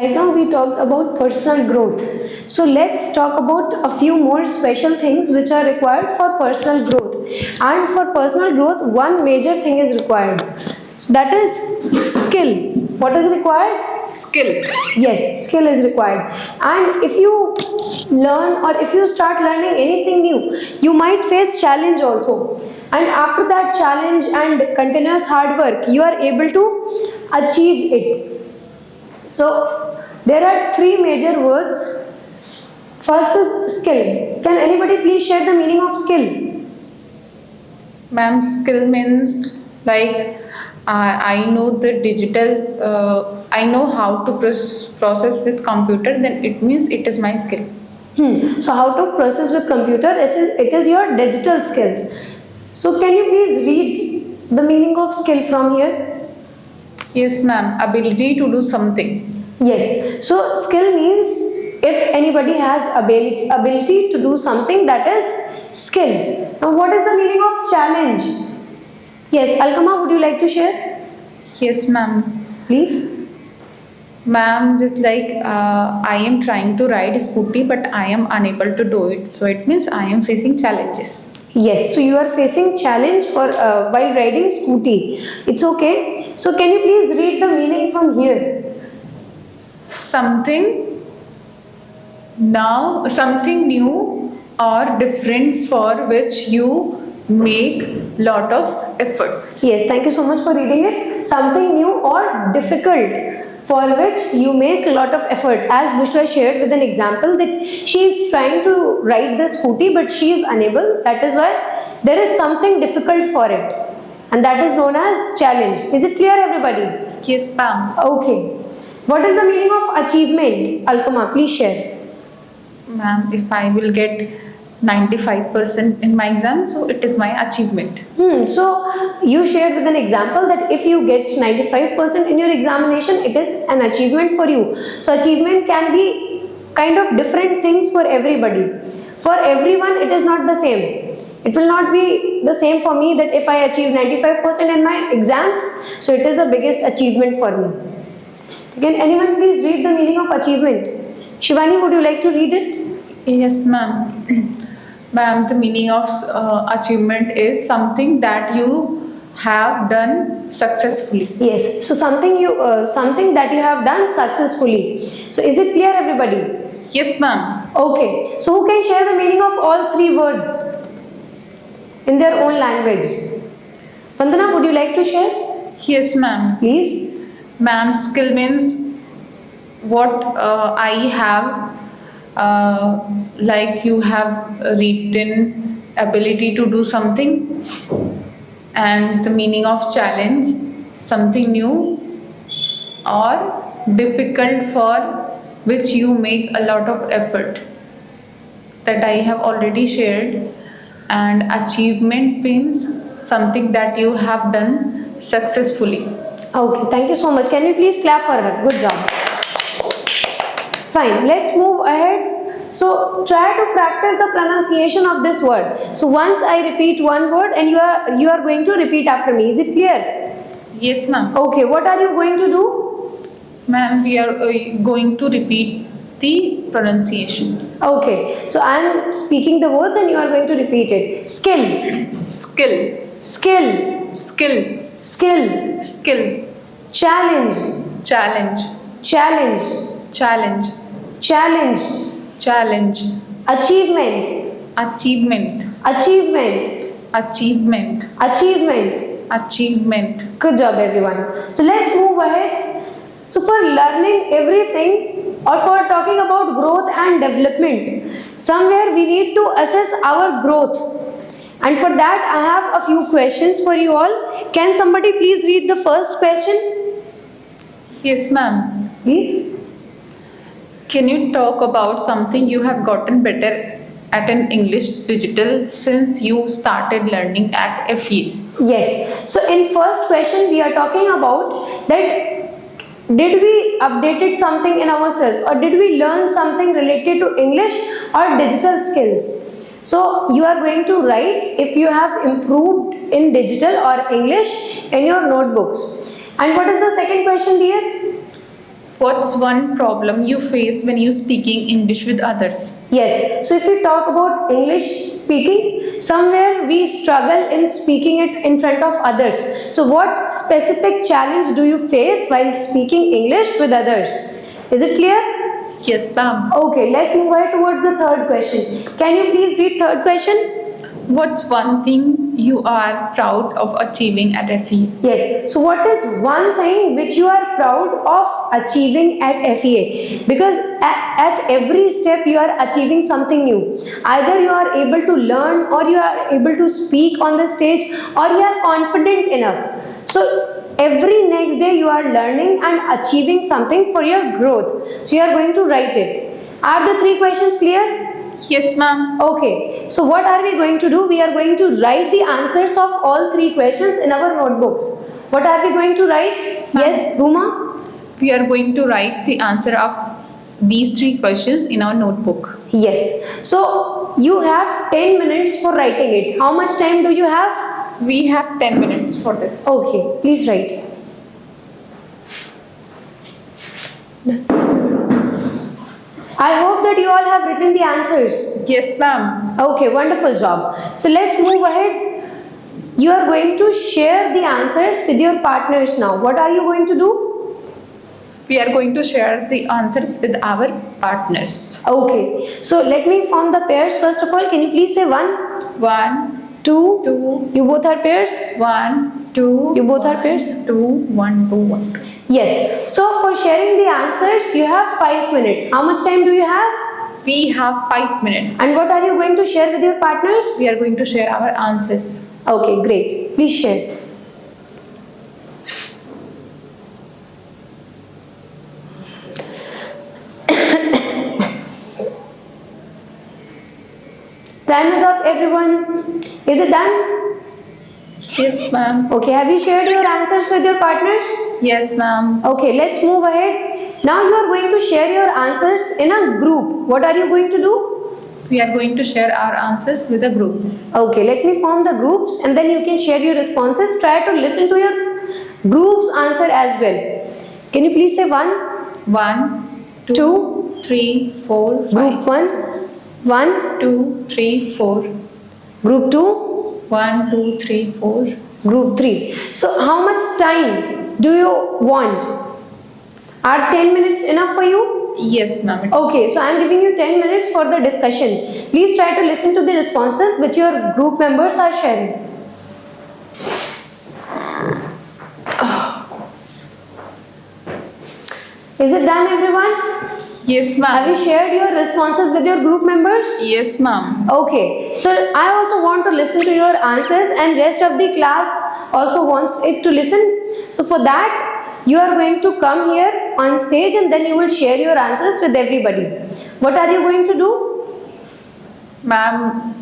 Right now we talked about personal growth. So let's talk about a few more special things which are required for personal growth. And for personal growth, one major thing is required. So that is skill. What is required? Skill. Yes, skill is required. And if you learn or if you start learning anything new, you might face challenge also. And after that challenge and continuous hard work, you are able to achieve it. So there are three major words. First is skill. Can anybody please share the meaning of skill? Ma'am, skill means like I know the digital, I know how to process with computer, then it means it is my skill. So how to process with computer? It is your digital skills. So can you please read the meaning of skill from here? Yes, ma'am, ability to do something. Yes. So skill means if anybody has ability to do something, that is skill. Now what is the meaning of challenge? Yes, Alkama, would you like to share? Yes, ma'am. Please. Ma'am, just like I am trying to ride scooty, but I am unable to do it. So it means I am facing challenges. Yes, so you are facing challenge for while riding scooty. It's okay. So can you please read the meaning from here? Something new or different for which you make lot of effort. Yes, thank you so much for reading it. Something new or difficult for which you make a lot of effort. As Bushra shared with an example that she is trying to ride the scooty but she is unable. That is why there is something difficult for it. And that is known as challenge. Is it clear, everybody? Yes, ma'am. Okay. What is the meaning of achievement? Alkama, please share. Ma'am, if I will get 95% in my exam, so it is my achievement. So you shared with an example that if you get 95% in your examination, it is an achievement for you. So achievement can be kind of different things for everybody. For everyone, it is not the same. It will not be the same for me that if I achieve 95% in my exams, so it is the biggest achievement for me. Can anyone please read the meaning of achievement? Shivani, would you like to read it? Yes, ma'am. Ma'am, the meaning of achievement is something that you have done successfully. Yes. So something that you have done successfully. So is it clear, everybody? Yes, ma'am. Okay. So who can share the meaning of all three words in their own language? Vandana, would you like to share? Yes, ma'am. Please. Ma'am, skill means what I have, like you have written ability to do something, and the meaning of challenge, something new or difficult for which you make a lot of effort, that I have already shared. And achievement means something that you have done successfully. Okay. Thank you so much. Can you please clap for her? Good job. Fine. Let's move ahead. So try to practice the pronunciation of this word. So once I repeat one word and you are going to repeat after me. Is it clear? Yes, ma'am. Okay. What are you going to do? Ma'am, we are going to repeat the pronunciation. Okay. So I am speaking the words and you are going to repeat it. Skill. Skill. Skill. Skill. Skill. Skill. Challenge. Challenge. Challenge. Challenge. Challenge. Challenge. Achievement. Achievement. Achievement. Achievement. Achievement. Achievement. Good job, everyone. So let's move ahead. So for learning everything or for talking about growth and development, somewhere we need to assess our growth. And for that, I have a few questions for you all. Can somebody please read the first question? Yes, ma'am. Please. Can you talk about something you have gotten better at in English digital since you started learning at FE? Yes. So in first question, we are talking about that did we updated something in ourselves or did we learn something related to English or digital skills? So you are going to write if you have improved in digital or English in your notebooks. And what is the second question, dear? What's one problem you face when you speaking English with others? Yes. So if we talk about English speaking, somewhere we struggle in speaking it in front of others. So what specific challenge do you face while speaking English with others? Is it clear? Yes, ma'am. Okay, let's move ahead towards the third question. Can you please read third question? What's one thing you are proud of achieving at FE? Yes. So what is one thing which you are proud of achieving at FEA? Because at every step you are achieving something new. Either you are able to learn, or you are able to speak on the stage, or you are confident enough. So every next day you are learning and achieving something for your growth. So you are going to write it. Are the three questions clear? Yes, ma'am. Okay, so what are we going to do? We are going to write the answers of all three questions in our notebooks. What are we going to write? Yes, Ruma? We are going to write the answer of these three questions in our notebook. Yes. So you have 10 minutes for writing it. How much time do you have? We have 10 minutes for this. Okay, please write. I hope that you all have written the answers. Yes, ma'am. Okay, wonderful job. So let's move ahead. You are going to share the answers with your partners now. What are you going to do? We are going to share the answers with our partners. Okay, so let me form the pairs. First of all, can you please say 1, 1, 2, 2, you both are pairs? 1, 2. You both are pairs? 2, 1, 2, 1, 2. Yes. So for sharing the answers, you have 5 minutes. How much time do you have? We have 5 minutes. And what are you going to share with your partners? We are going to share our answers. Okay, great. Please share. Time is up, everyone. Is it done? Yes, ma'am. Okay, have you shared your answers with your partners? Yes, ma'am. Okay, let's move ahead. Now you are going to share your answers in a group. What are you going to do? We are going to share our answers with a group. Okay, let me form the groups and then you can share your responses. Try to listen to your group's answer as well. Can you please say 1, 1, 2, Two. 3, 4, 5. group 1, 1, 2, 3, 4. group 2, 1, 2, 3, 4. group 3. So how much time do you want? Are 10 minutes enough for you? Yes, ma'am. Okay, so I am giving you 10 minutes for the discussion. Please try to listen to the responses which your group members are sharing. Is it done, everyone? Yes, Have ma'am. you shared your responses with your group members? Yes, ma'am. Okay, so I also want to listen to your answers and rest of the class also wants it to listen. So for that, you are going to come here on stage and then you will share your answers with everybody. What are you going to do? Ma'am,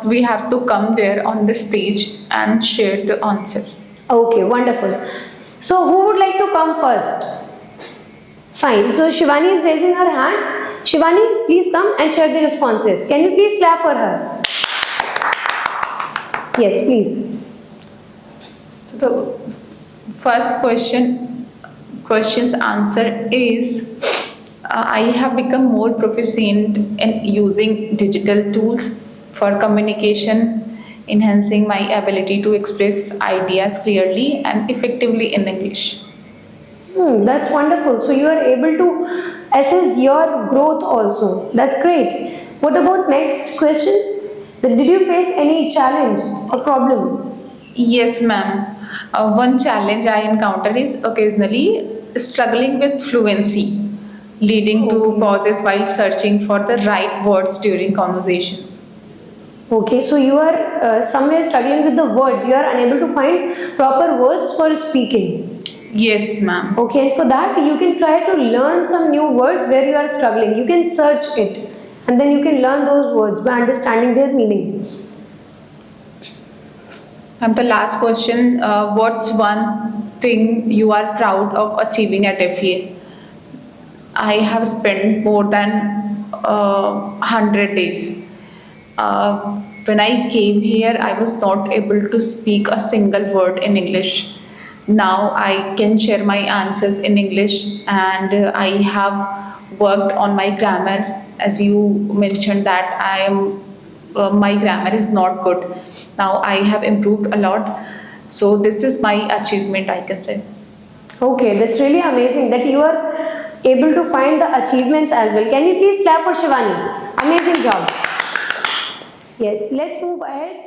we have to come there on the stage and share the answers. Okay, wonderful. So who would like to come first? Fine. So Shivani is raising her hand. Shivani, please come and share the responses. Can you please clap for her? Yes, please. So the first question's answer is I have become more proficient in using digital tools for communication, enhancing my ability to express ideas clearly and effectively in English. That's wonderful. So you are able to assess your growth also. That's great. What about next question? Did you face any challenge or problem? Yes, ma'am. One challenge I encounter is occasionally struggling with fluency, leading to pauses while searching for the right words during conversations. Okay, so you are somewhere struggling with the words. You are unable to find proper words for speaking. Yes, ma'am. Okay, and for that you can try to learn some new words where you are struggling. You can search it and then you can learn those words by understanding their meaning. And the last question, what's one thing you are proud of achieving at FEA? I have spent more than 100 days. When I came here, I was not able to speak a single word in English. Now I can share my answers in English, and I have worked on my grammar. As you mentioned that I am my grammar is not good. Now I have improved a lot. So this is my achievement, I can say. Okay, that's really amazing that you are able to find the achievements as well. Can you please clap for Shivani? Amazing job. Yes, let's move ahead.